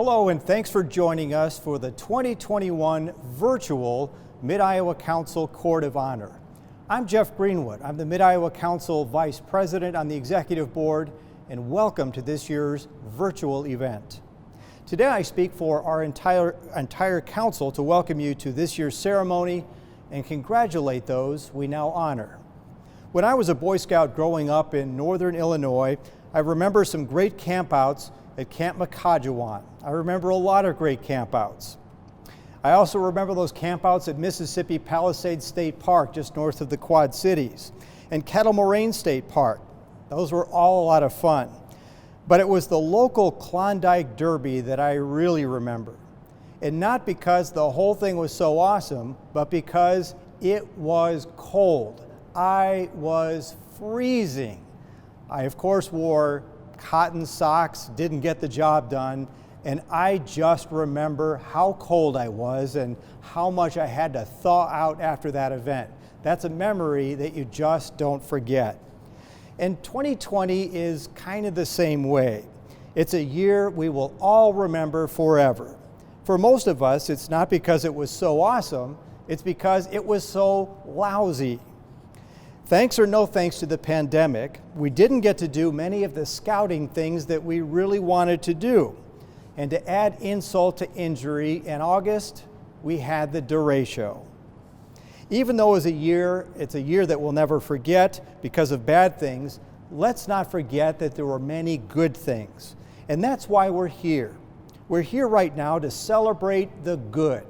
Hello, and thanks for joining us for the 2021 virtual Mid-Iowa Council Court of Honor. I'm Jeff Greenwood. I'm the Mid-Iowa Council Vice President on the Executive Board, and welcome to this year's virtual event. Today I speak for our entire council to welcome you to this year's ceremony and congratulate those we now honor. When I was a Boy Scout growing up in northern Illinois, I remember some great campouts at Camp Makajawan. I remember a lot of great campouts. I also remember those campouts at Mississippi Palisades State Park just north of the Quad Cities and Kettle Moraine State Park. Those were all a lot of fun. But it was the local Klondike Derby that I really remember. And not because the whole thing was so awesome, but because it was cold. I was freezing. I, of course, wore cotton socks, didn't get the job done, and I just remember how cold I was and how much I had to thaw out after that event. That's a memory that you just don't forget. And 2020 is kind of the same way. It's a year we will all remember forever. For most of us, it's not because it was so awesome, it's because it was so lousy. Thanks or no thanks to the pandemic, we didn't get to do many of the scouting things that we really wanted to do. And to add insult to injury, in August, we had the derecho. Even though it's a year that we'll never forget because of bad things, let's not forget that there were many good things. And that's why we're here. We're here right now to celebrate the good.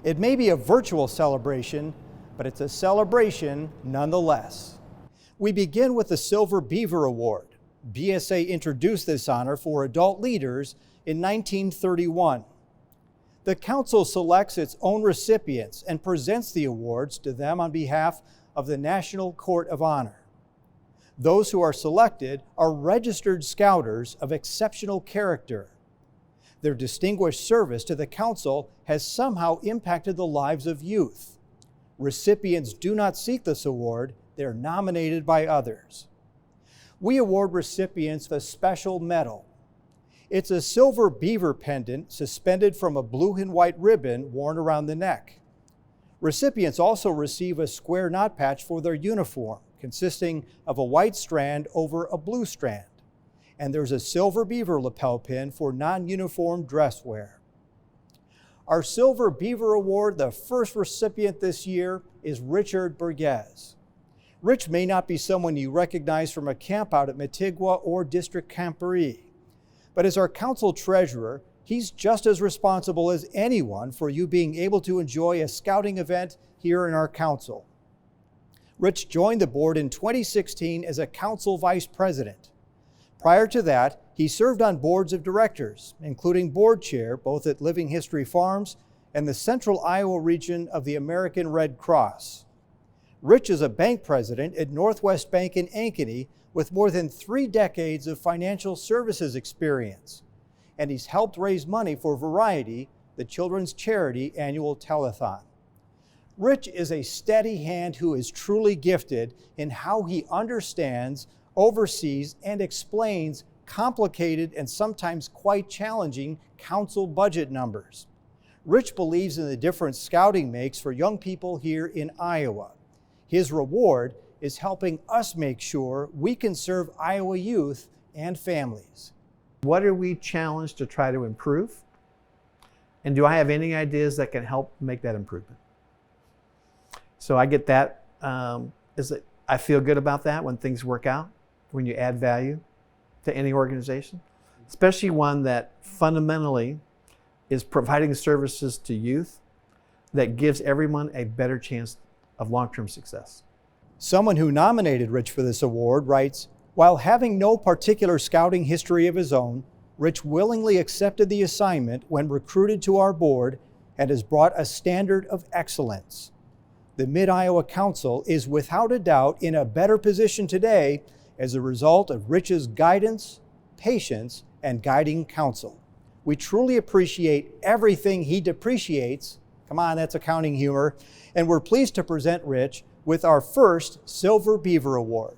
It may be a virtual celebration, but it's a celebration nonetheless. We begin with the Silver Beaver Award. BSA introduced this honor for adult leaders in 1931. The council selects its own recipients and presents the awards to them on behalf of the National Court of Honor. Those who are selected are registered scouters of exceptional character. Their distinguished service to the council has somehow impacted the lives of youth. Recipients do not seek this award, they're nominated by others. We award recipients the special medal. It's a silver beaver pendant suspended from a blue and white ribbon worn around the neck. Recipients also receive a square knot patch for their uniform, consisting of a white strand over a blue strand. And there's a silver beaver lapel pin for non-uniform dress wear. Our Silver Beaver Award, the first recipient this year, is Richard Burgess. Rich may not be someone you recognize from a campout at Matigua or District Camporee, but as our council treasurer, he's just as responsible as anyone for you being able to enjoy a scouting event here in our council. Rich joined the board in 2016 as a council vice president. Prior to that, he served on boards of directors, including board chair both at Living History Farms and the Central Iowa region of the American Red Cross. Rich is a bank president at Northwest Bank in Ankeny with more than 3 decades of financial services experience. And he's helped raise money for Variety, the children's charity annual telethon. Rich is a steady hand who is truly gifted in how he understands, oversees, and explains complicated and sometimes quite challenging council budget numbers. Rich believes in the difference scouting makes for young people here in Iowa. His reward is helping us make sure we can serve Iowa youth and families. What are we challenged to try to improve? And do I have any ideas that can help make that improvement? So I get that. I feel good about that when things work out, when you add value to any organization, especially one that fundamentally is providing services to youth that gives everyone a better chance of long-term success. Someone who nominated Rich for this award writes, "While having no particular scouting history of his own, Rich willingly accepted the assignment when recruited to our board and has brought a standard of excellence. The Mid-Iowa Council is without a doubt in a better position today as a result of Rich's guidance, patience, and guiding counsel. We truly appreciate everything he depreciates." Come on, that's accounting humor. And we're pleased to present Rich with our first Silver Beaver Award.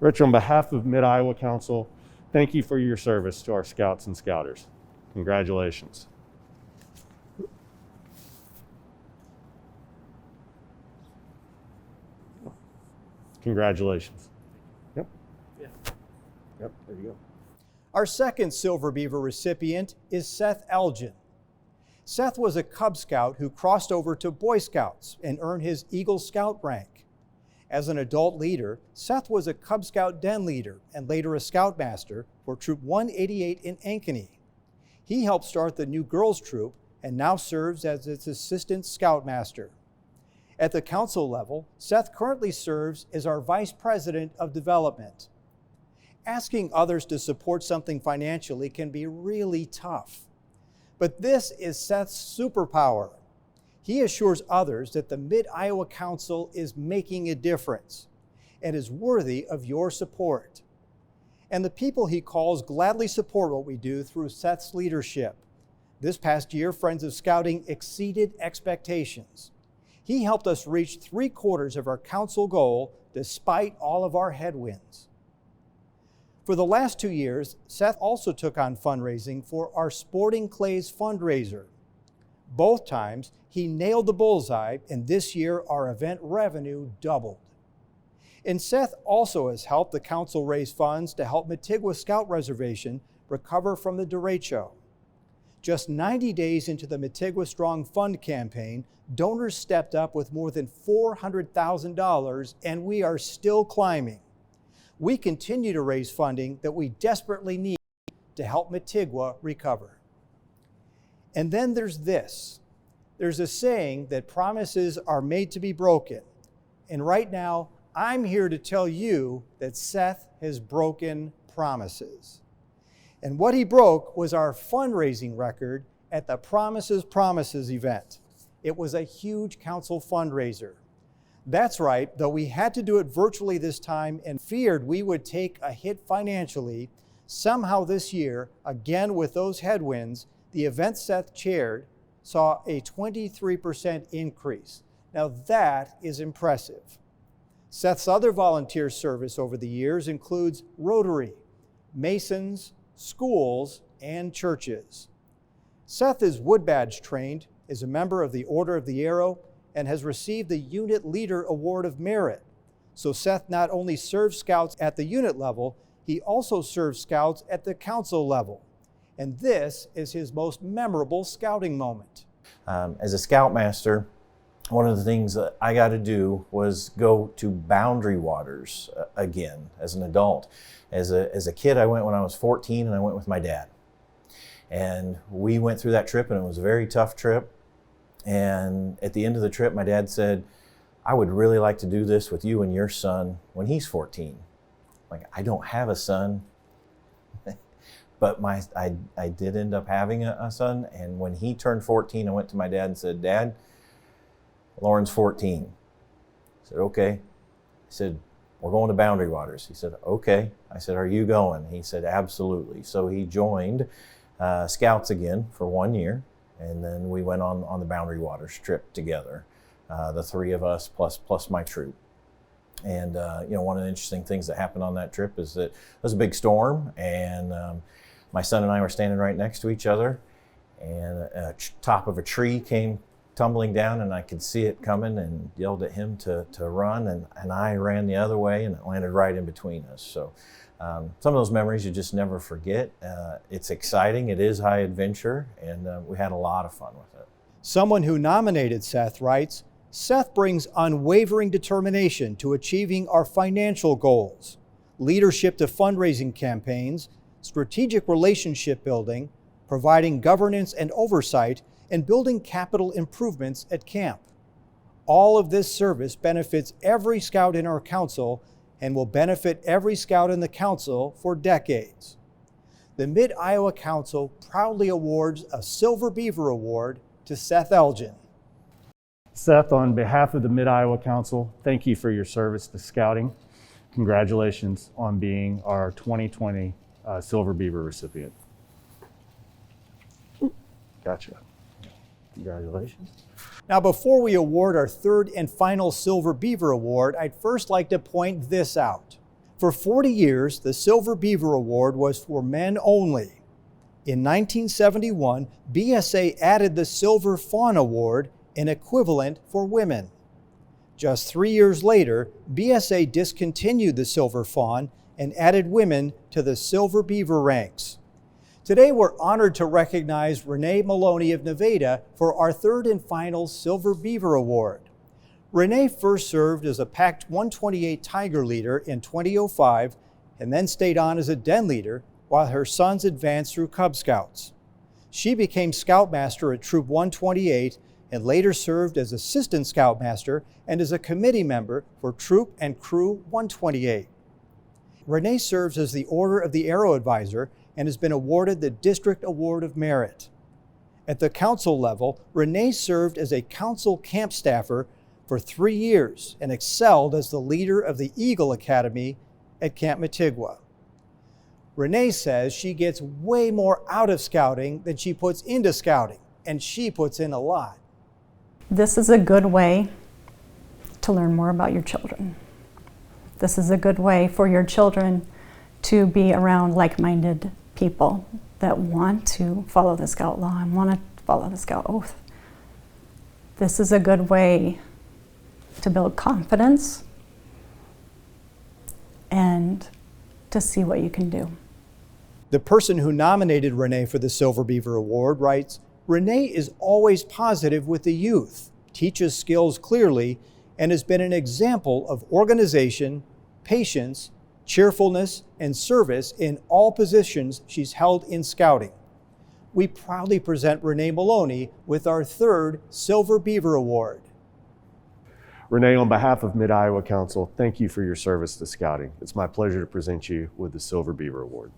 Rich, on behalf of Mid-Iowa Council, Thank you for your service to our Scouts and Scouters. Congratulations. Congratulations. Yep. Yeah. Yep, there you go. Our second Silver Beaver recipient is Seth Elgin. Seth was a Cub Scout who crossed over to Boy Scouts and earned his Eagle Scout rank. As an adult leader, Seth was a Cub Scout den leader and later a Scoutmaster for Troop 188 in Ankeny. He helped start the new girls troop and now serves as its assistant Scoutmaster. At the council level, Seth currently serves as our Vice President of Development. Asking others to support something financially can be really tough. But this is Seth's superpower. He assures others that the Mid-Iowa Council is making a difference and is worthy of your support. And the people he calls gladly support what we do through Seth's leadership. This past year, Friends of Scouting exceeded expectations. He helped us reach 3/4 of our council goal despite all of our headwinds. For the last 2 years, Seth also took on fundraising for our Sporting Clays fundraiser. Both times, he nailed the bullseye, and this year our event revenue doubled. And Seth also has helped the council raise funds to help Matigwa Scout Reservation recover from the derecho. Just 90 days into the Matigwa Strong Fund campaign, donors stepped up with more than $400,000, and we are still climbing. We continue to raise funding that we desperately need to help Matigwa recover. And then there's this. There's a saying that promises are made to be broken. And right now, I'm here to tell you that Seth has broken promises. And what he broke was our fundraising record at the Promises event. It was a huge council fundraiser. That's right, though we had to do it virtually this time and feared we would take a hit financially, somehow this year, again with those headwinds, the event Seth chaired saw a 23% increase. Now that is impressive. Seth's other volunteer service over the years includes Rotary, Masons, schools, and churches. Seth is Wood Badge trained, is a member of the Order of the Arrow, and has received the Unit Leader Award of Merit. So Seth not only serves Scouts at the unit level, he also serves Scouts at the council level. And this is his most memorable scouting moment. As a Scoutmaster, one of the things that I got to do was go to Boundary Waters again as an adult. As a kid, I went when I was 14 and I went with my dad. And we went through that trip and it was a very tough trip. And at the end of the trip, my dad said, I would really like to do this with you and your son when he's 14. Like, I don't have a son, but I did end up having a son. And when he turned 14, I went to my dad and said, Dad, Lauren's 14. I said, okay. I said, we're going to Boundary Waters. He said, okay. I said, are you going? He said, absolutely. So he joined Scouts again for 1 year. And then we went on the Boundary Waters trip together, the three of us plus my troop. And one of the interesting things that happened on that trip is that it was a big storm, and my son and I were standing right next to each other, and a top of a tree came tumbling down, and I could see it coming and yelled at him to run, and I ran the other way, and it landed right in between us. So some of those memories you just never forget. It's exciting, it is high adventure, and we had a lot of fun with it. Someone who nominated Seth writes, Seth brings unwavering determination to achieving our financial goals, leadership to fundraising campaigns, strategic relationship building, providing governance and oversight, and building capital improvements at camp. All of this service benefits every Scout in our council and will benefit every Scout in the council for decades. The Mid-Iowa Council proudly awards a Silver Beaver Award to Seth Elgin. Seth, on behalf of the Mid-Iowa Council, thank you for your service to scouting. Congratulations on being our 2020 Silver Beaver recipient. Gotcha. Congratulations. Now, before we award our third and final Silver Beaver Award, I'd first like to point this out. For 40 years, the Silver Beaver Award was for men only. In 1971, BSA added the Silver Fawn Award, an equivalent for women. Just 3 years later, BSA discontinued the Silver Fawn and added women to the Silver Beaver ranks. Today, we're honored to recognize Renee Maloney of Nevada for our third and final Silver Beaver Award. Renee first served as a Pact 128 Tiger leader in 2005 and then stayed on as a den leader while her sons advanced through Cub Scouts. She became Scoutmaster at Troop 128 and later served as Assistant Scoutmaster and as a committee member for Troop and Crew 128. Renee serves as the Order of the Arrow Advisor and has been awarded the District Award of Merit. At the council level, Renee served as a council camp staffer for 3 years and excelled as the leader of the Eagle Academy at Camp Matigua. Renee says she gets way more out of scouting than she puts into scouting, and she puts in a lot. This is a good way to learn more about your children. This is a good way for your children to be around like-minded people that want to follow the Scout law and want to follow the Scout oath. This is a good way to build confidence and to see what you can do. The person who nominated Renee for the Silver Beaver Award writes, "Renee is always positive with the youth, teaches skills clearly, and has been an example of organization, patience, cheerfulness, and service in all positions she's held in scouting." We proudly present Renee Maloney with our third Silver Beaver Award. Renee, on behalf of Mid-Iowa Council, thank you for your service to scouting. It's my pleasure to present you with the Silver Beaver Award.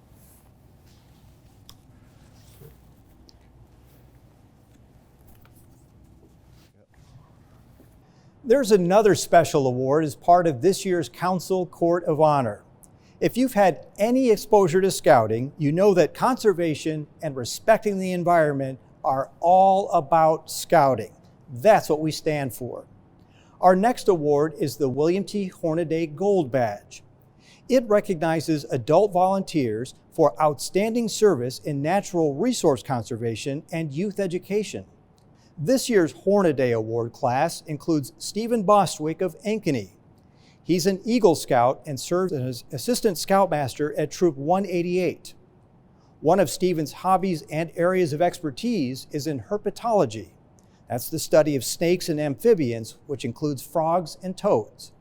There's another special award as part of this year's Council Court of Honor. If you've had any exposure to scouting, you know that conservation and respecting the environment are all about scouting. That's what we stand for. Our next award is the William T. Hornaday Gold Badge. It recognizes adult volunteers for outstanding service in natural resource conservation and youth education. This year's Hornaday Award class includes Stephen Bostwick of Ankeny. He's an Eagle Scout and serves as Assistant Scoutmaster at Troop 188. One of Stephen's hobbies and areas of expertise is in herpetology. That's the study of snakes and amphibians, which includes frogs and toads.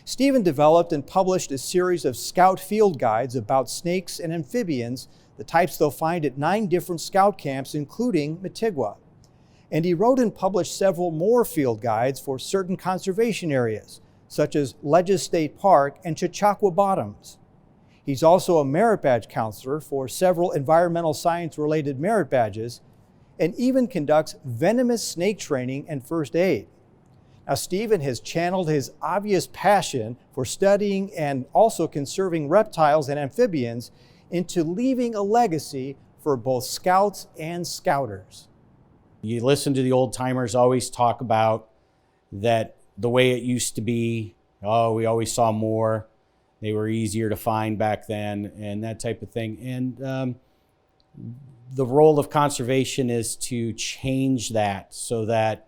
Stephen developed and published a series of Scout field guides about snakes and amphibians, the types they'll find at 9 different Scout camps, including Matigua. And he wrote and published several more field guides for certain conservation areas, such as Ledges State Park and Chautauqua Bottoms. He's also a merit badge counselor for several environmental science-related merit badges, and even conducts venomous snake training and first aid. Now, Stephen has channeled his obvious passion for studying and also conserving reptiles and amphibians into leaving a legacy for both Scouts and Scouters. You listen to the old timers always talk about that the way it used to be, we always saw more. They were easier to find back then and that type of thing. And the role of conservation is to change that so that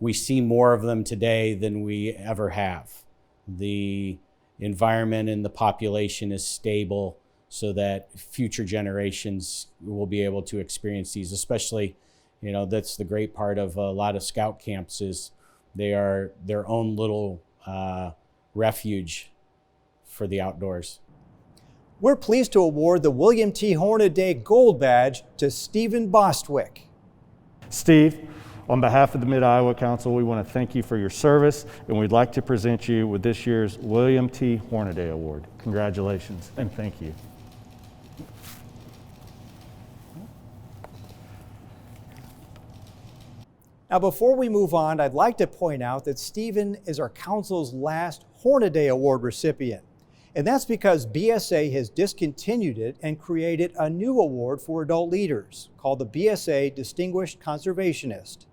we see more of them today than we ever have. The environment and the population is stable so that future generations will be able to experience these, especially, that's the great part of a lot of Scout camps is they are their own little refuge for the outdoors. We're pleased to award the William T. Hornaday Gold Badge to Stephen Bostwick. Steve, on behalf of the Mid-Iowa Council, we want to thank you for your service, and we'd like to present you with this year's William T. Hornaday Award. Congratulations, and thank you. Now, before we move on, I'd like to point out that Stephen is our council's last Hornaday Award recipient. And that's because BSA has discontinued it and created a new award for adult leaders called the BSA Distinguished Conservationist.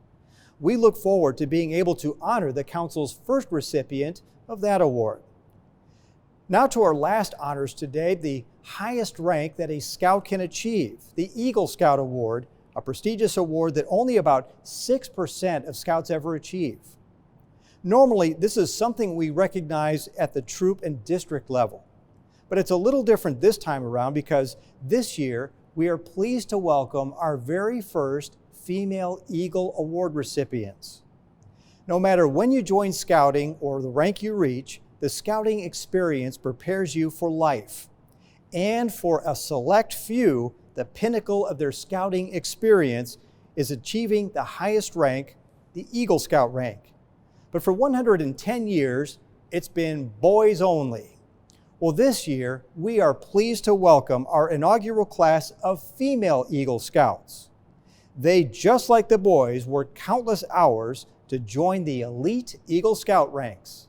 We look forward to being able to honor the council's first recipient of that award. Now to our last honors today, the highest rank that a Scout can achieve, the Eagle Scout Award, a prestigious award that only about 6% of Scouts ever achieve. Normally, this is something we recognize at the troop and district level. But it's a little different this time around because this year we are pleased to welcome our very first female Eagle Award recipients. No matter when you join Scouting or the rank you reach, the Scouting experience prepares you for life. And for a select few, the pinnacle of their Scouting experience is achieving the highest rank, the Eagle Scout rank. But for 110 years, it's been boys only. Well, this year, we are pleased to welcome our inaugural class of female Eagle Scouts. They, just like the boys, worked countless hours to join the elite Eagle Scout ranks.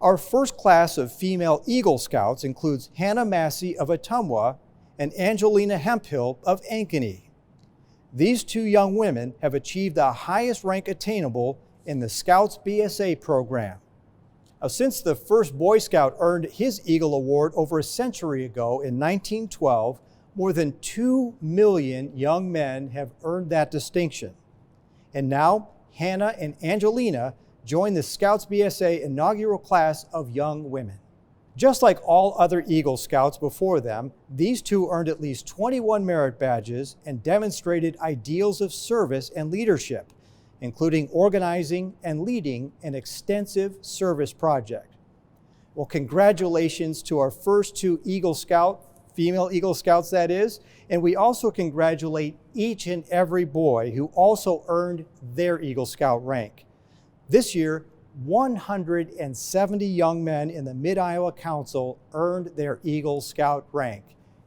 Our first class of female Eagle Scouts includes Hannah Massey of Ottumwa and Angelina Hemphill of Ankeny. These two young women have achieved the highest rank attainable in the Scouts BSA program. Since the first Boy Scout earned his Eagle Award over a century ago in 1912, more than 2 million young men have earned that distinction. And now, Hannah and Angelina join the Scouts BSA inaugural class of young women. Just like all other Eagle Scouts before them, these two earned at least 21 merit badges and demonstrated ideals of service and leadership, including organizing and leading an extensive service project. Well, congratulations to our first two Eagle Scout, female Eagle Scouts that is, and we also congratulate each and every boy who also earned their Eagle Scout rank. This year, 170 young men in the Mid-Iowa Council earned their Eagle Scout rank.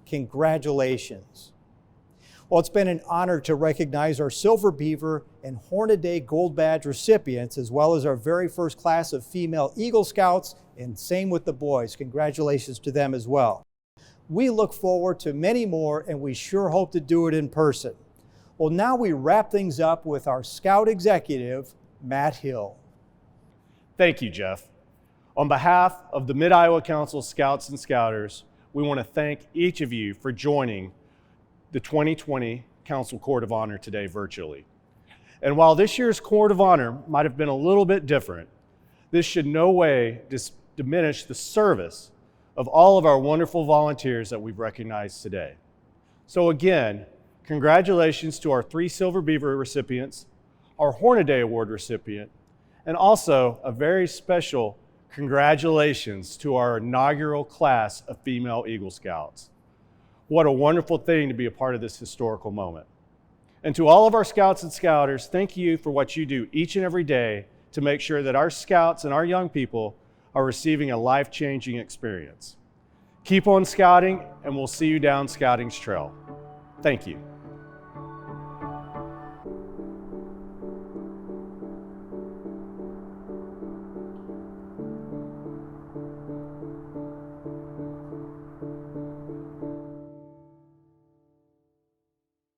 Congratulations. Well, it's been an honor to recognize our Silver Beaver and Hornaday Gold Badge recipients, as well as our very first class of female Eagle Scouts, and same with the boys. Congratulations to them as well. We look forward to many more, and we sure hope to do it in person. Well, now we wrap things up with our Scout executive, Matt Hill. Thank you, Jeff. On behalf of the Mid-Iowa Council Scouts and Scouters, we want to thank each of you for joining the 2020 Council Court of Honor today virtually. And while this year's Court of Honor might have been a little bit different, this should no way diminish the service of all of our wonderful volunteers that we've recognized today. So again, congratulations to our 3 Silver Beaver recipients, our Hornaday Award recipient, and also a very special congratulations to our inaugural class of female Eagle Scouts. What a wonderful thing to be a part of this historical moment. And to all of our Scouts and Scouters, thank you for what you do each and every day to make sure that our Scouts and our young people are receiving a life-changing experience. Keep on scouting, and we'll see you down Scouting's trail. Thank you.